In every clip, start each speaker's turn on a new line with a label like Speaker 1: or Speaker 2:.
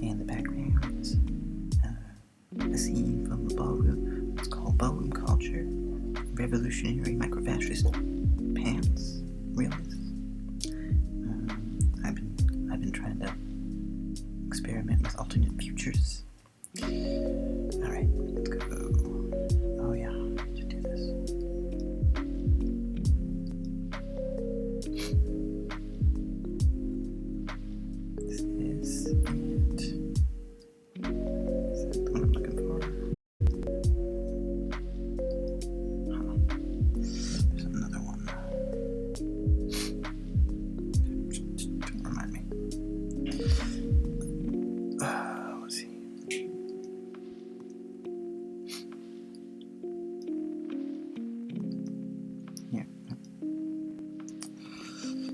Speaker 1: And the background is a scene from the ballroom. It's called Ballroom Culture. Revolutionary Microfascist Pants Realists. I've been trying to experiment with alternate futures. Alright, let's go. Oh yeah, to do this. This is it. Is that the one I'm looking for? There's another one. Don't remind me. Let's see. Here.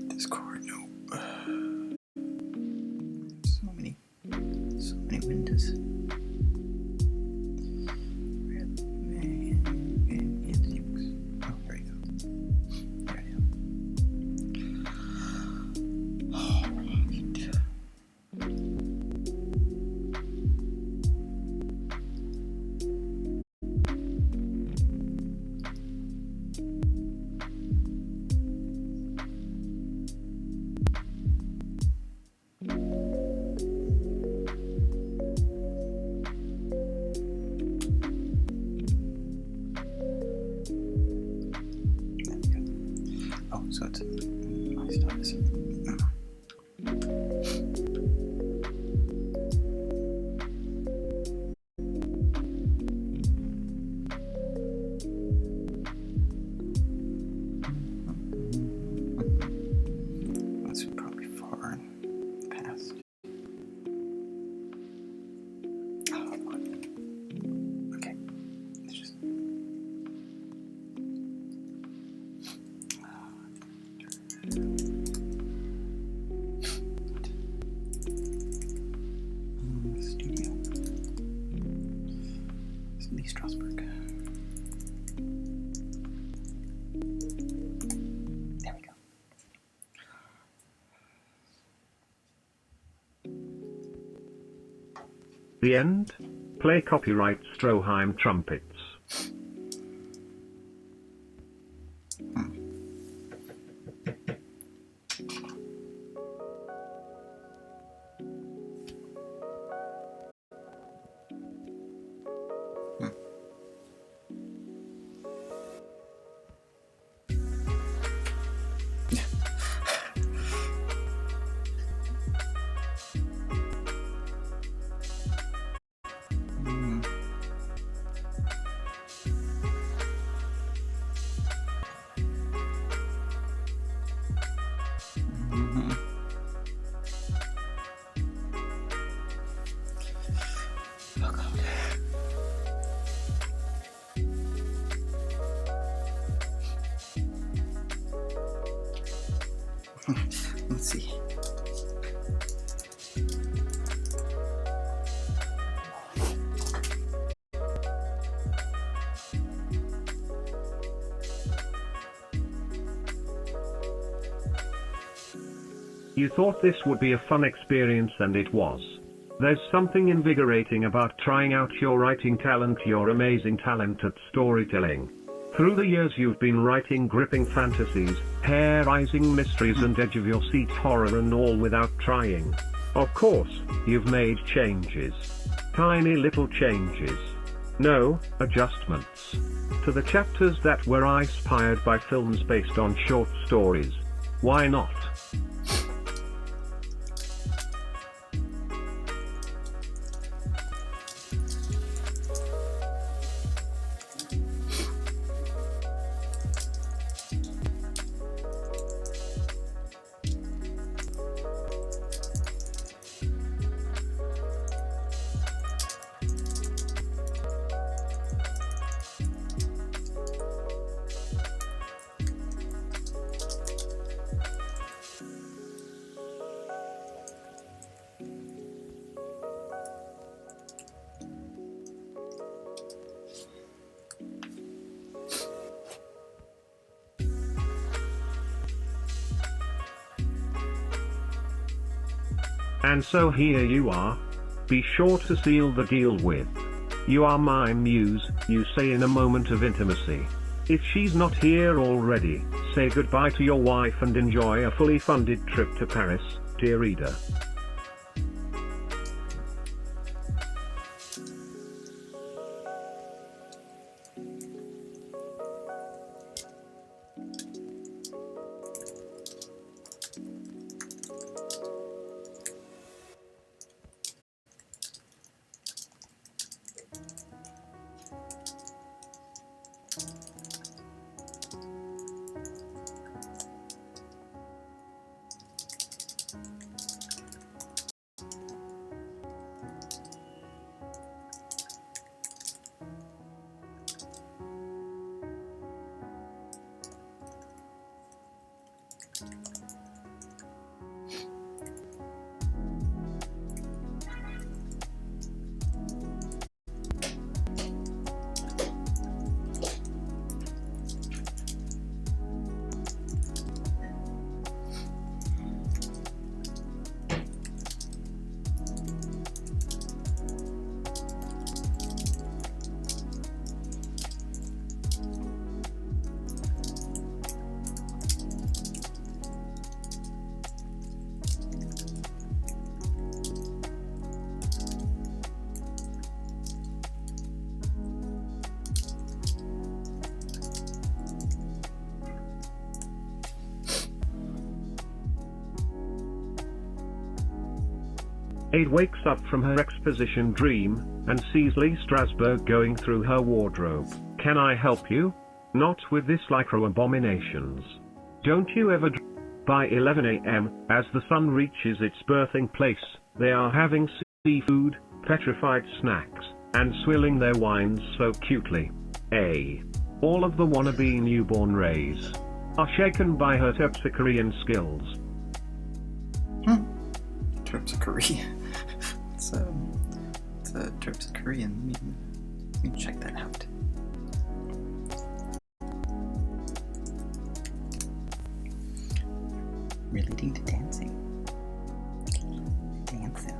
Speaker 1: Discord, no. So many windows. Oh, here we go. There we go. All right. Oh, so it's my stuff is. That's probably far in the past. Oh, what? Okay, it's just. Studio. It's Lee Strasberg. There we go.
Speaker 2: The end. Play copyright Stroheim trumpets. Oh God. Let's see. You thought this would be a fun experience, and it was. There's something invigorating about trying out your writing talent, your amazing talent at storytelling. Through the years you've been writing gripping fantasies, hair-raising mysteries and edge-of-your-seat horror, and all without trying. Of course, you've made changes. Tiny little changes. No, adjustments. To the chapters that were inspired by films based on short stories. Why not? And so here you are. be sure to seal the deal with. You are my muse, you say in a moment of intimacy. If she's not here already, say goodbye to your wife and enjoy a fully funded trip to Paris, dear reader. Aid wakes up from her exposition dream, and sees Lee Strasberg going through her wardrobe. Can I help you? Not with this lycra abominations. Don't you ever By 11 a.m., as the sun reaches its birthing place, they are having seafood, petrified snacks, and swilling their wines so cutely. All of the wannabe newborn rays are shaken by her terpsichorean skills.
Speaker 1: Terpsichore. It's a terpsichorean. Let me check that out. Relating to dancing. Dancer.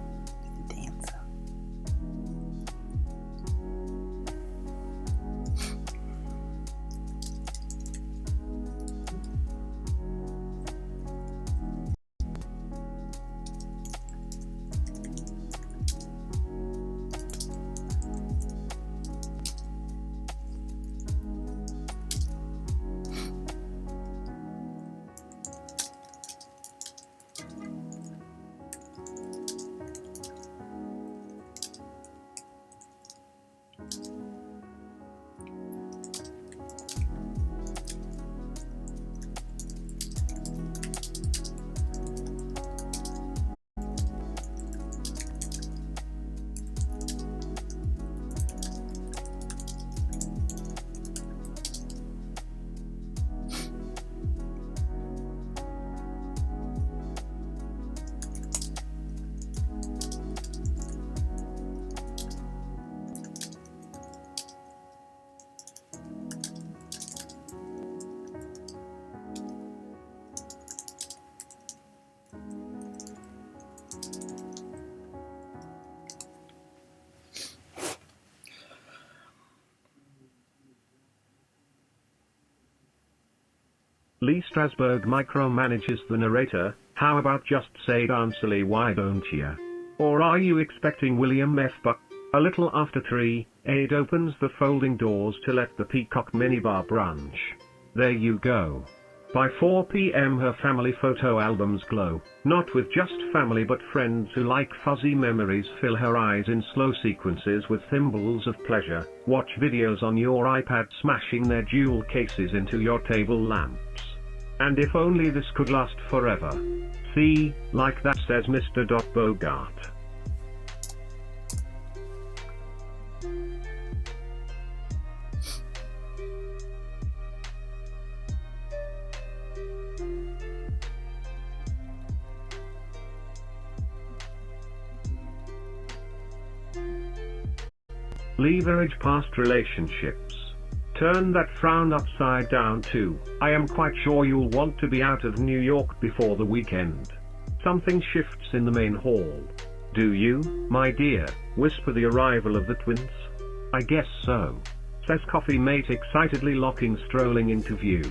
Speaker 1: Dancer.
Speaker 2: Lee Strasberg micromanages the narrator. How about just say dancily, why don't ya? Or are you expecting William F. Buck? A little after 3, Aid opens the folding doors to let the Peacock minibar brunch. There you go. By 4 p.m. her family photo albums glow, not with just family but friends who like fuzzy memories fill her eyes in slow sequences with thimbles of pleasure. Watch videos on your iPad smashing their jewel cases into your table lamps. And if only this could last forever. See, like that, says Mr. Bogart. Leverage past relationships. Turn that frown upside down too. I am quite sure you'll want to be out of New York before the weekend. Something shifts in the main hall. Do you, my dear, whisper the arrival of the twins? I guess so, says coffee mate excitedly strolling into view.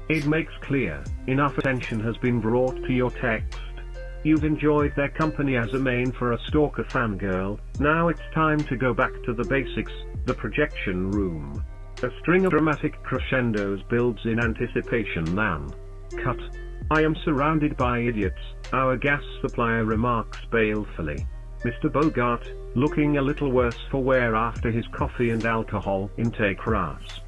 Speaker 2: It makes clear, enough attention has been brought to your text. You've enjoyed their company as a main for a stalker fangirl, now it's time to go back to the basics, the projection room. A string of dramatic crescendos builds in anticipation then. Cut. I am surrounded by idiots, our gas supplier remarks balefully. Mr. Bogart, looking a little worse for wear after his coffee and alcohol intake rasps.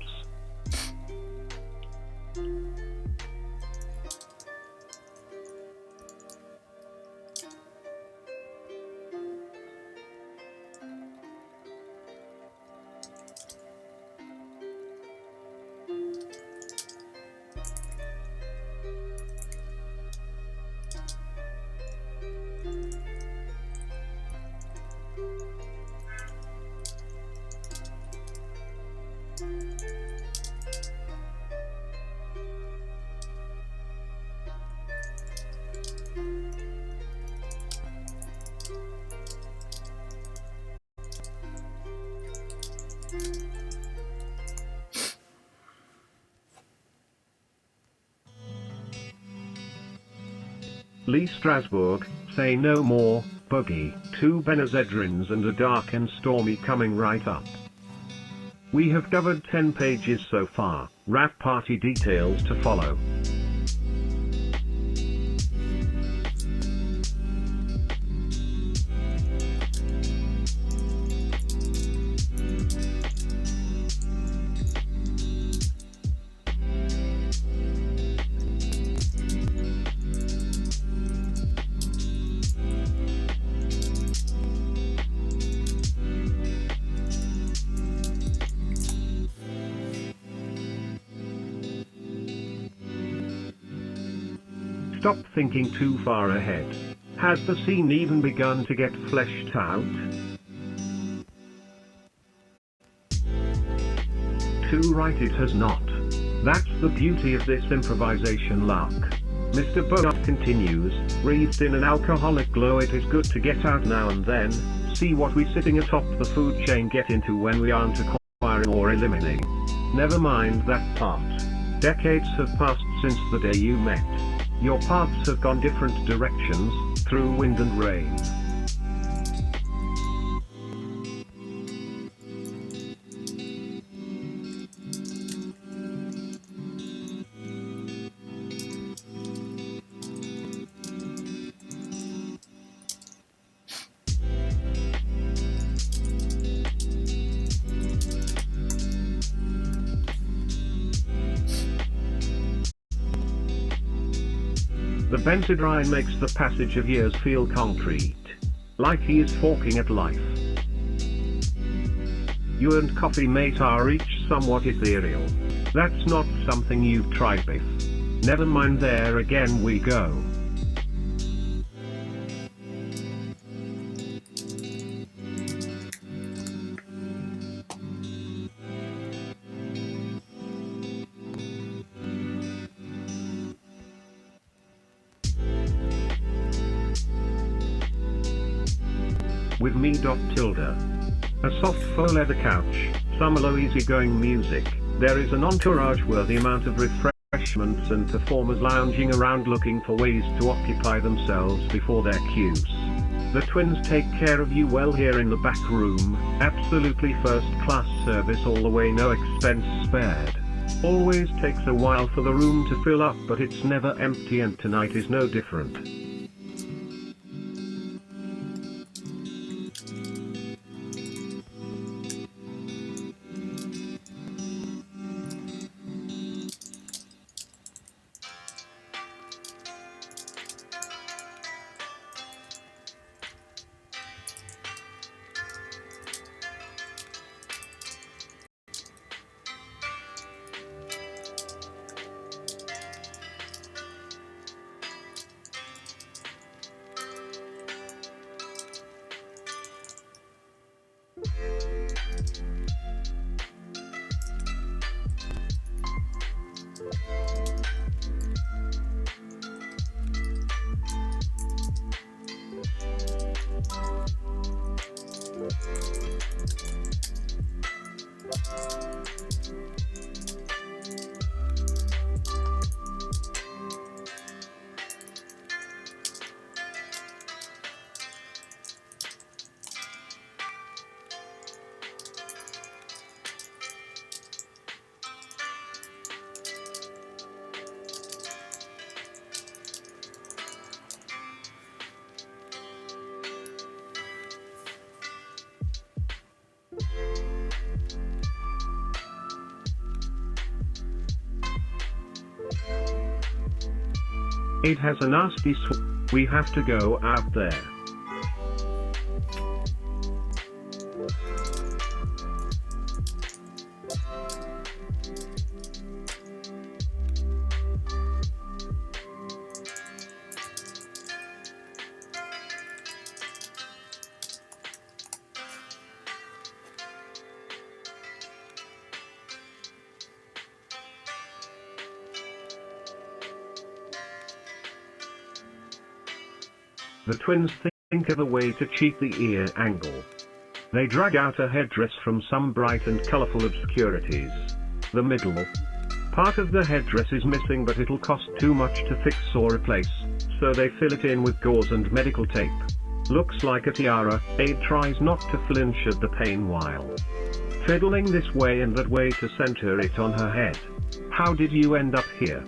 Speaker 2: Lee Strasbourg, say no more, Buggy, 2 Benazedrins and a dark and stormy coming right up. We have covered 10 pages so far, wrap party details to follow. Stop thinking too far ahead. Has the scene even begun to get fleshed out? Too right, it has not. That's the beauty of this improvisation luck. Mr. Bogart continues, wreathed in an alcoholic glow. It is good to get out now and then, see what we sitting atop the food chain get into when we aren't acquiring or eliminating. Never mind that part. Decades have passed since the day you met. Your paths have gone different directions, through wind and rain. The Benzedrine makes the passage of years feel concrete. Like he is forking at life. You and Coffee Mate are each somewhat ethereal. That's not something you've tried, Biff. Never mind, there again we go. With me. Tilda. A soft faux leather couch, some low easygoing music, there is an entourage-worthy amount of refreshments and performers lounging around looking for ways to occupy themselves before their cues. The twins take care of you well here in the back room, absolutely first-class service all the way, no expense spared. Always takes a while for the room to fill up, but it's never empty, and tonight is no different. It has a nasty we have to go out there. The twins think of a way to cheat the ear angle. They drag out a headdress from some bright and colorful obscurities. The middle part of the headdress is missing, but it'll cost too much to fix or replace, so they fill it in with gauze and medical tape. Looks like a tiara. Aide tries not to flinch at the pain while fiddling this way and that way to center it on her head. How did you end up here?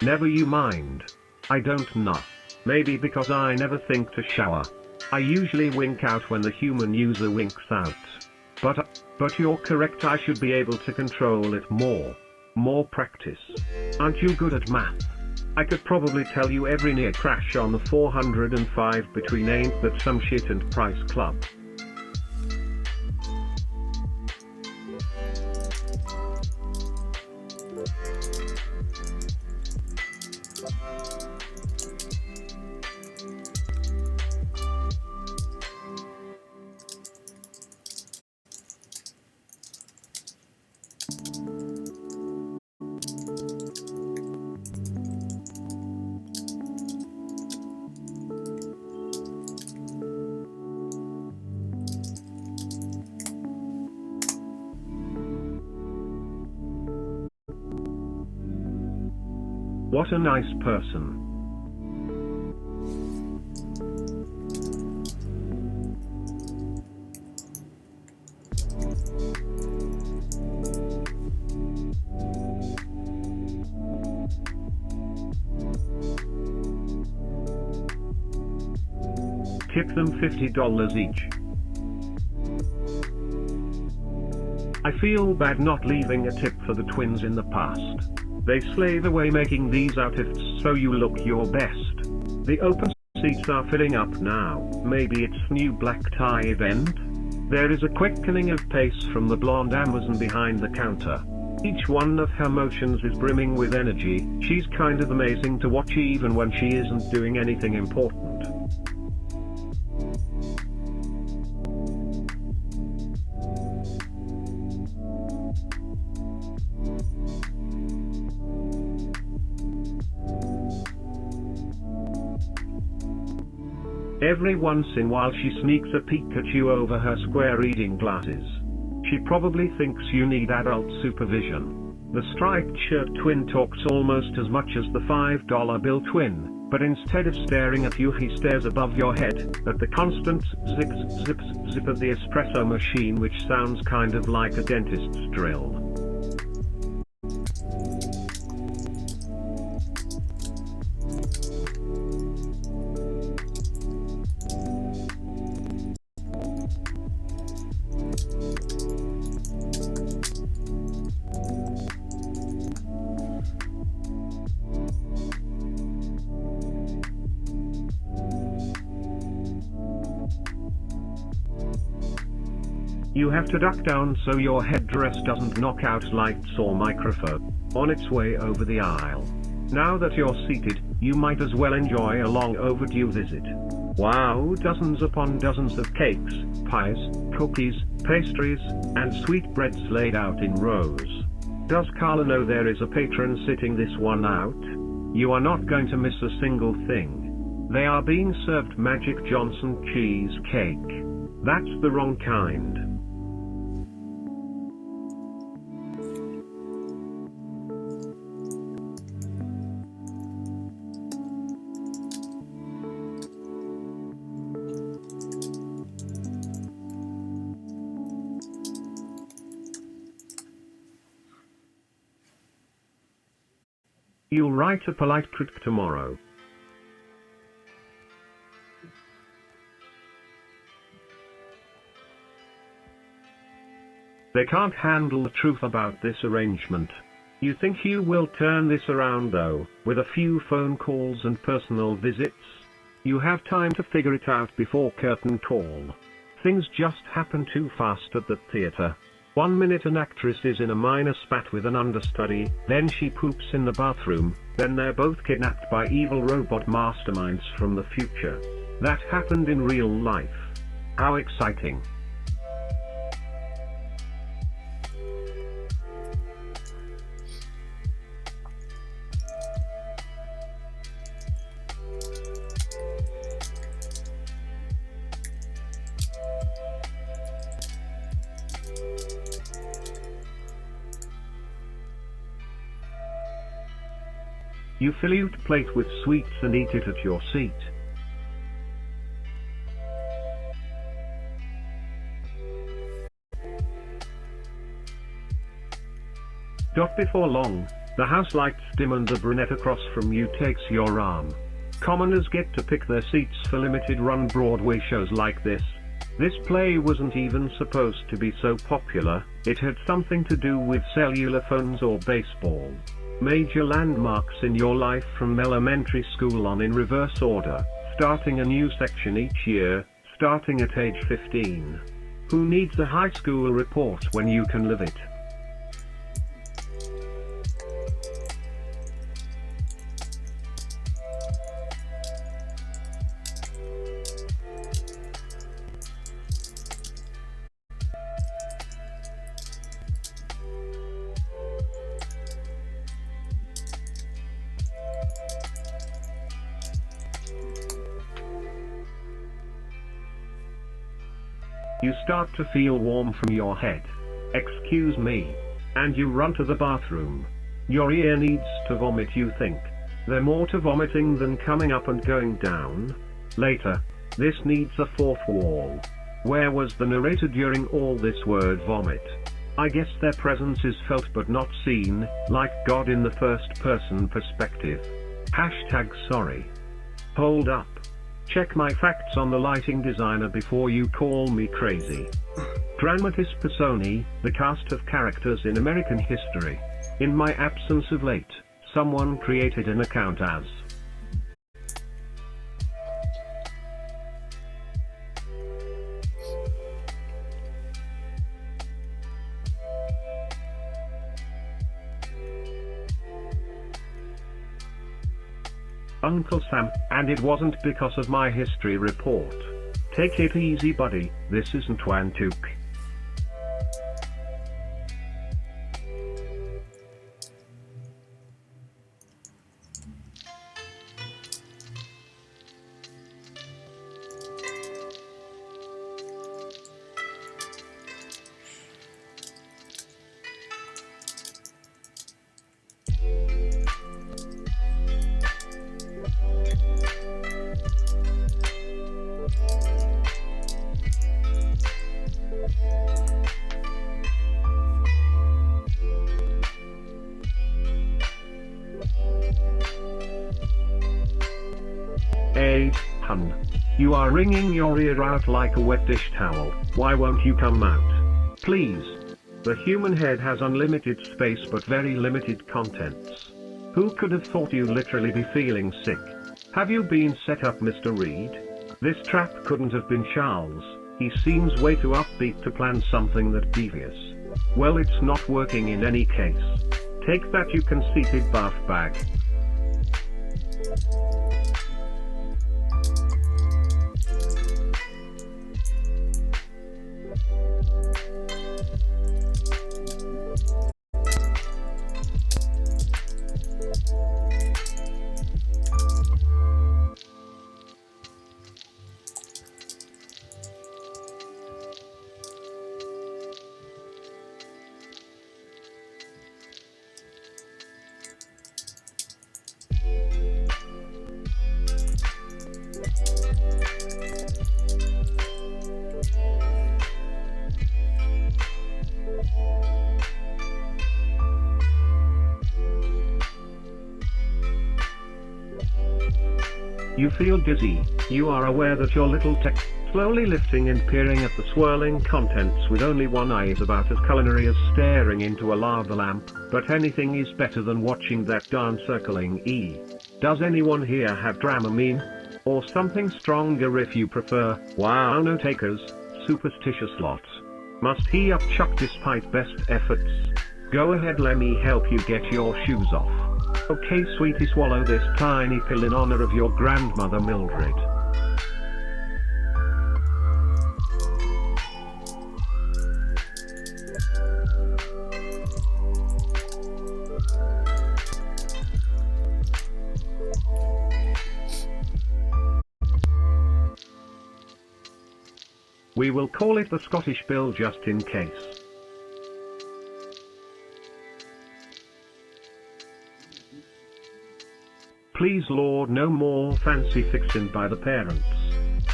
Speaker 2: Never you mind. I don't know. Maybe because I never think to shower. I usually wink out when the human user winks out. But you're correct, I should be able to control it more. More practice. Aren't you good at math? I could probably tell you every near crash on the 405 between Ain't That Some Shit and Price Club. What a nice person. Tip them $50 each. I feel bad not leaving a tip for the twins in the past. They slave away making these outfits so you look your best. The open seats are filling up now. Maybe it's new black tie event? There is a quickening of pace from the blonde Amazon behind the counter. Each one of her motions is brimming with energy. She's kind of amazing to watch even when she isn't doing anything important. Every once in a while she sneaks a peek at you over her square reading glasses. She probably thinks you need adult supervision. The striped shirt twin talks almost as much as the $5 bill twin, but instead of staring at you he stares above your head, at the constant zip zip zip of the espresso machine, which sounds kind of like a dentist's drill. You have to duck down so your headdress doesn't knock out lights or microphone on its way over the aisle. Now that you're seated, you might as well enjoy a long overdue visit. Wow, dozens upon dozens of cakes, pies, cookies, pastries, and sweetbreads laid out in rows. Does Carla know there is a patron sitting this one out? You are not going to miss a single thing. They are being served Magic Johnson cheesecake. That's the wrong kind. You'll write a polite critic tomorrow. They can't handle the truth about this arrangement. You think you will turn this around though, with a few phone calls and personal visits? You have time to figure it out before curtain call. Things just happen too fast at the theater. 1 minute an actress is in a minor spat with an understudy, then she poops in the bathroom, then they're both kidnapped by evil robot masterminds from the future. That happened in real life. How exciting. You fill your plate with sweets and eat it at your seat. Before long, the house lights dim and the brunette across from you takes your arm. Commoners get to pick their seats for limited-run Broadway shows like this. This play wasn't even supposed to be so popular, it had something to do with cellular phones or baseball. Major landmarks in your life from elementary school on in reverse order, starting a new section each year, starting at age 15. Who needs a high school report when you can live it? You start to feel warm from your head. Excuse me. And you run to the bathroom. Your ear needs to vomit, you think. They're more to vomiting than coming up and going down. Later, this needs a fourth wall. Where was the narrator during all this word vomit? I guess their presence is felt but not seen, like God in the first person perspective. #sorry. Hold up. Check my facts on the lighting designer before you call me crazy. Dramatis Personae, the cast of characters in American history. In my absence of late, someone created an account as Uncle Sam, and it wasn't because of my history report. Take it easy, buddy, this isn't Wantuk. Hey, hun. You are wringing your ear out like a wet dish towel. Why won't you come out? Please. The human head has unlimited space but very limited contents. Who could have thought you'd literally be feeling sick? Have you been set up, Mr. Reed? This trap couldn't have been Charles. He seems way too upbeat to plan something that devious. Well, it's not working in any case. Take that, you conceited bath bag. You feel dizzy. You are aware that your little tech slowly lifting and peering at the swirling contents with only one eye is about as culinary as staring into a lava lamp, but anything is better than watching that darn circling E. Does anyone here have Dramamine? Or something stronger if you prefer? Wow, no takers, superstitious lot. Must he upchuck despite best efforts? Go ahead, let me help you get your shoes off. Okay sweetie, swallow this tiny pill in honor of your grandmother Mildred. We will call it the Scottish Bill just in case. Please Lord, no more fancy fixin' by the parents.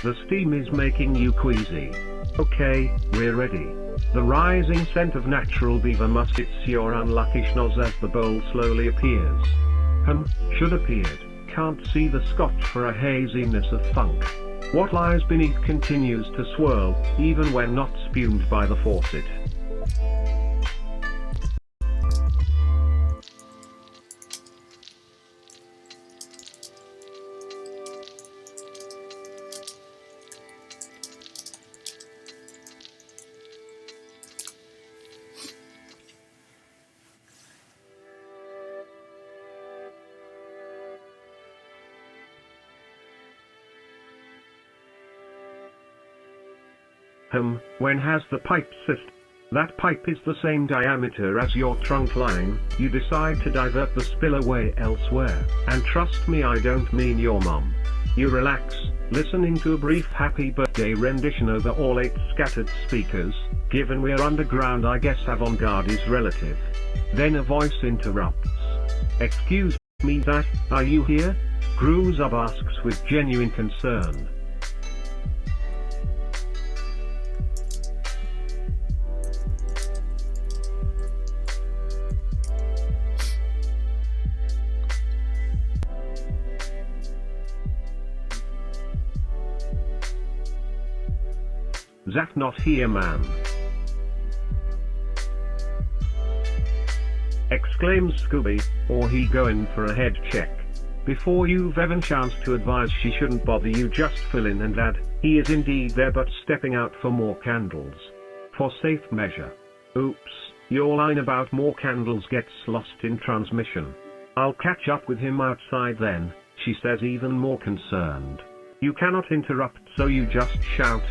Speaker 2: The steam is making you queasy. Okay, we're ready. The rising scent of natural beaver must it's your unlucky schnoz as the bowl slowly appears. Should appeared, can't see the scotch for a haziness of funk. What lies beneath continues to swirl, even when not spumed by the faucet. When has the pipe cyst? That pipe is the same diameter as your trunk line. You decide to divert the spill away elsewhere, and trust me, I don't mean your mum. You relax, listening to a brief happy birthday rendition over all 8 scattered speakers. Given we're underground, I guess avant-garde is relative. Then a voice interrupts. Excuse me, that, are you here? Gruzub asks with genuine concern. Zach not here, man. Exclaims Scooby, or he going for a head check. Before you've even chanced to advise she shouldn't bother you, just fill in and add, he is indeed there but stepping out for more candles. For safe measure. Oops, your line about more candles gets lost in transmission. I'll catch up with him outside then, she says, even more concerned. You cannot interrupt, so you just shout.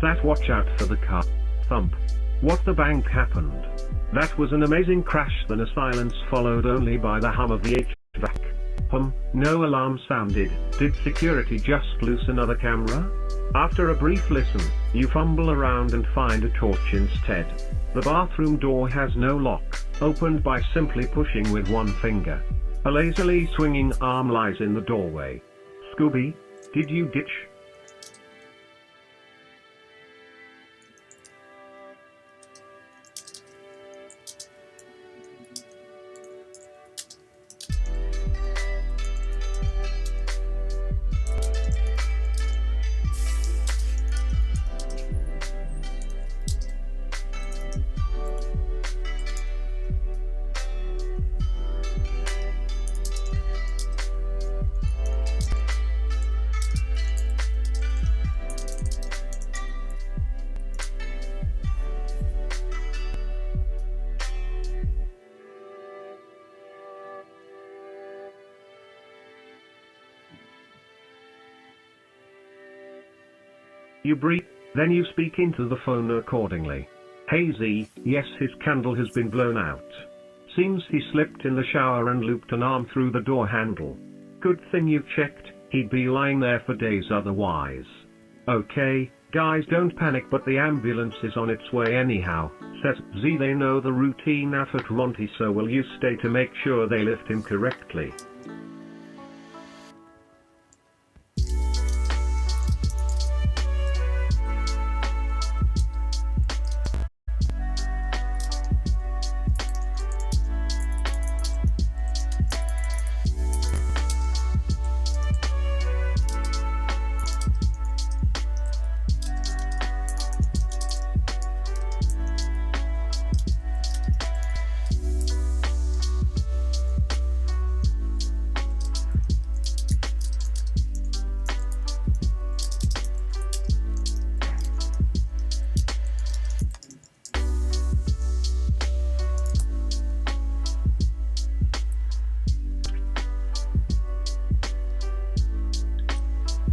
Speaker 2: That watch out for the car. Thump. What the bank happened? That was an amazing crash, then a silence followed only by the hum of the HVAC. No alarm sounded. Did security just loose another camera? After a brief listen, you fumble around and find a torch instead. The bathroom door has no lock, opened by simply pushing with one finger. A lazily swinging arm lies in the doorway. Scooby, did you ditch? You breathe, then you speak into the phone accordingly. Hazy, yes, his candle has been blown out. Seems he slipped in the shower and looped an arm through the door handle. Good thing you checked, He'd be lying there for days otherwise. Okay, guys, don't panic, but the ambulance is on its way anyhow, says Z. They know the routine at Ronti, so will you stay to make sure they lift him correctly?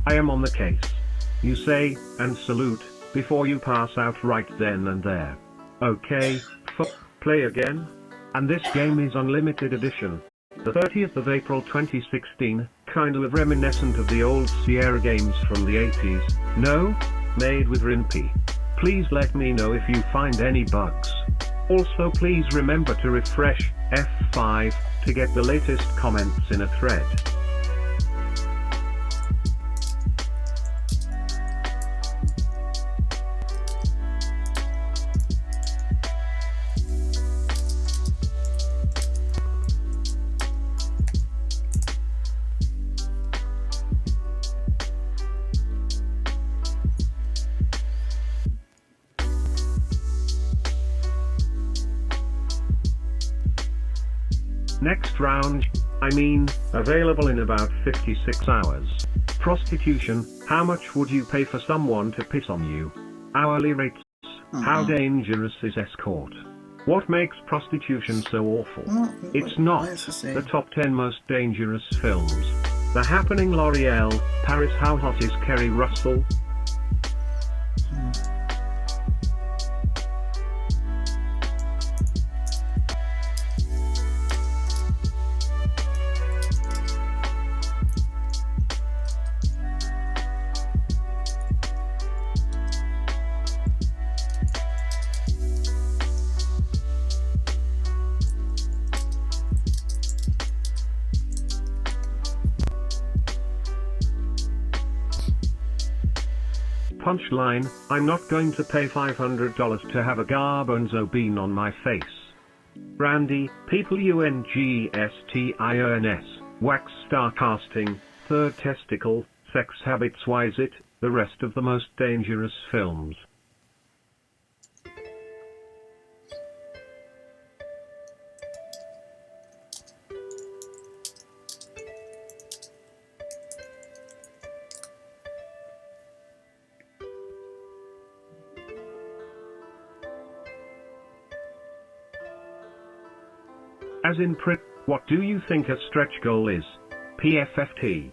Speaker 2: I am on the case. You say, and salute, before you pass out right then and there. Okay, play again? And this game is unlimited edition. The 30th of April 2016, kind of reminiscent of the old Sierra games from the 80s, no? Made with Rinpy. Please let me know if you find any bugs. Also please remember to refresh F5 to get the latest comments in a thread. Next round, available in about 56 hours. Prostitution, how much would you pay for someone to piss on you? Hourly rates. How dangerous is escort? What makes prostitution so awful? It's not the top 10 most dangerous films. The Happening, L'Oreal, Paris. How hot is Kerry Russell? Punchline, I'm not going to pay $500 to have a garbanzo bean on my face. Brandy, people UNGSTIONS, wax star casting, third testicle, sex habits. Why is it the rest of the most dangerous films? As in print, what do you think a stretch goal is? PFFT.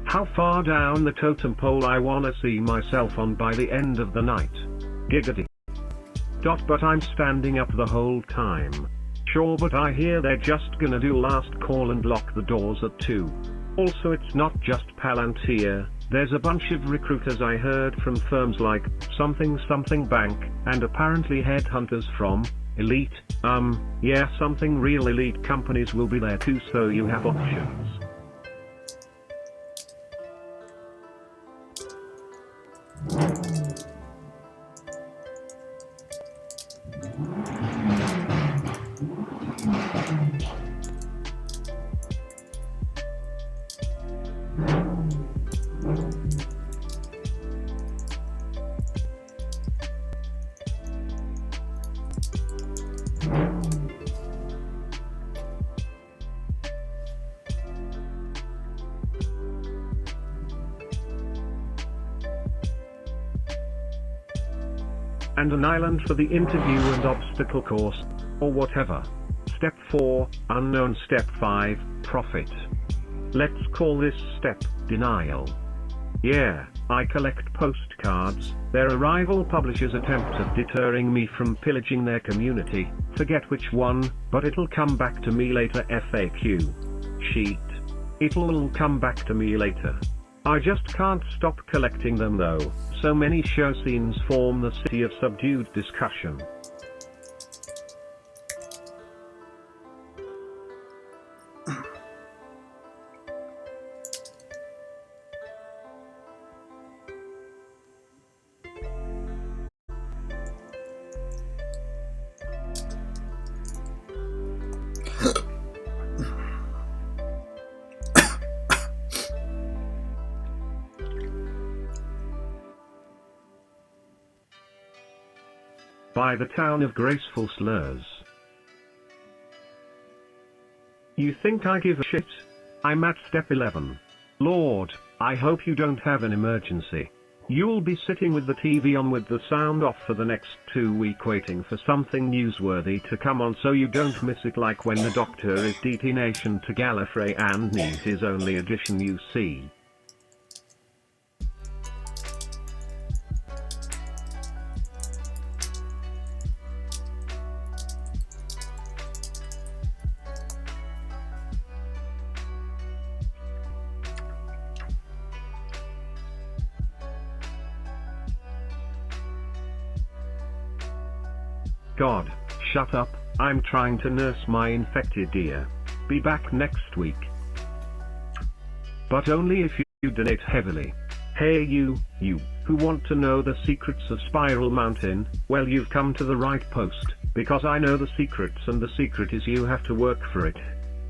Speaker 2: How far down the totem pole I wanna see myself on by the end of the night? Giggity. But I'm standing up the whole time. Sure, but I hear they're just gonna do last call and lock the doors at 2. Also, it's not just Palantir, there's a bunch of recruiters I heard from firms like something something bank, and apparently headhunters from elite, yeah, something real elite companies will be there too, so you have options. and an island for the interview and obstacle course, or whatever. Step 4, unknown. Step 5, profit. Let's call this step denial. Yeah, I collect postcards. They're a rival publisher's attempt at deterring me from pillaging their community. Forget which one, but it'll come back to me later. FAQ sheet. It'll come back to me later. I just can't stop collecting them though. So many show scenes form the city of subdued discussion. By the town of graceful slurs. You think I give a shit? I'm at step 11. Lord, I hope you don't have an emergency. You'll be sitting with the TV on with the sound off for the next 2 weeks waiting for something newsworthy to come on so you don't miss it, like when the Doctor is DT Nation to Gallifrey and needs his only edition you see. God, shut up, I'm trying to nurse my infected deer. Be back next week. But only if you donate heavily. Hey you, who want to know the secrets of Spiral Mountain, well you've come to the right post, because I know the secrets and the secret is you have to work for it.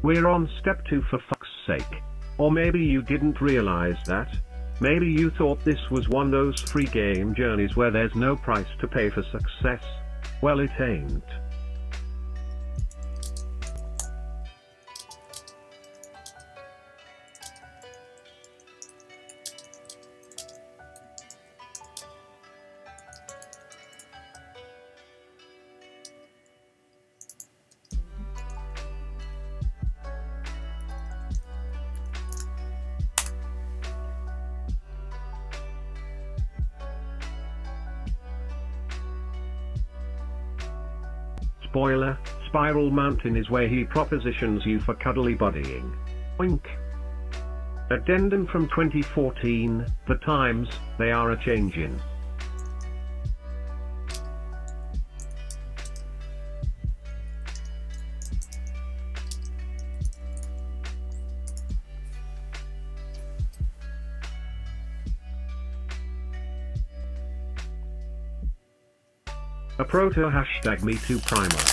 Speaker 2: We're on step 2 for fuck's sake. Or maybe you didn't realize that. Maybe you thought this was one of those free game journeys where there's no price to pay for success. Well, it ain't. Spoiler, Spiral Mountain is where he propositions you for cuddly buddying. Wink. Addendum from 2014, the times, they are a-changin'. A proto hashtag #MeTooPrimer.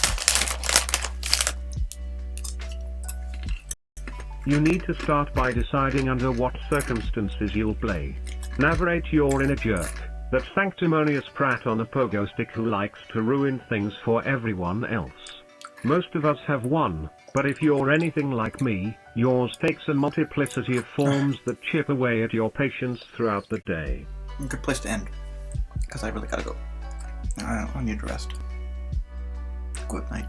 Speaker 2: You need to start by deciding under what circumstances you'll play. Narrate your inner jerk, that sanctimonious prat on a pogo stick who likes to ruin things for everyone else. Most of us have one, but if you're anything like me, yours takes a multiplicity of forms that chip away at your patience throughout the day.
Speaker 1: Good place to end, because I really gotta go. I need to rest. Good night.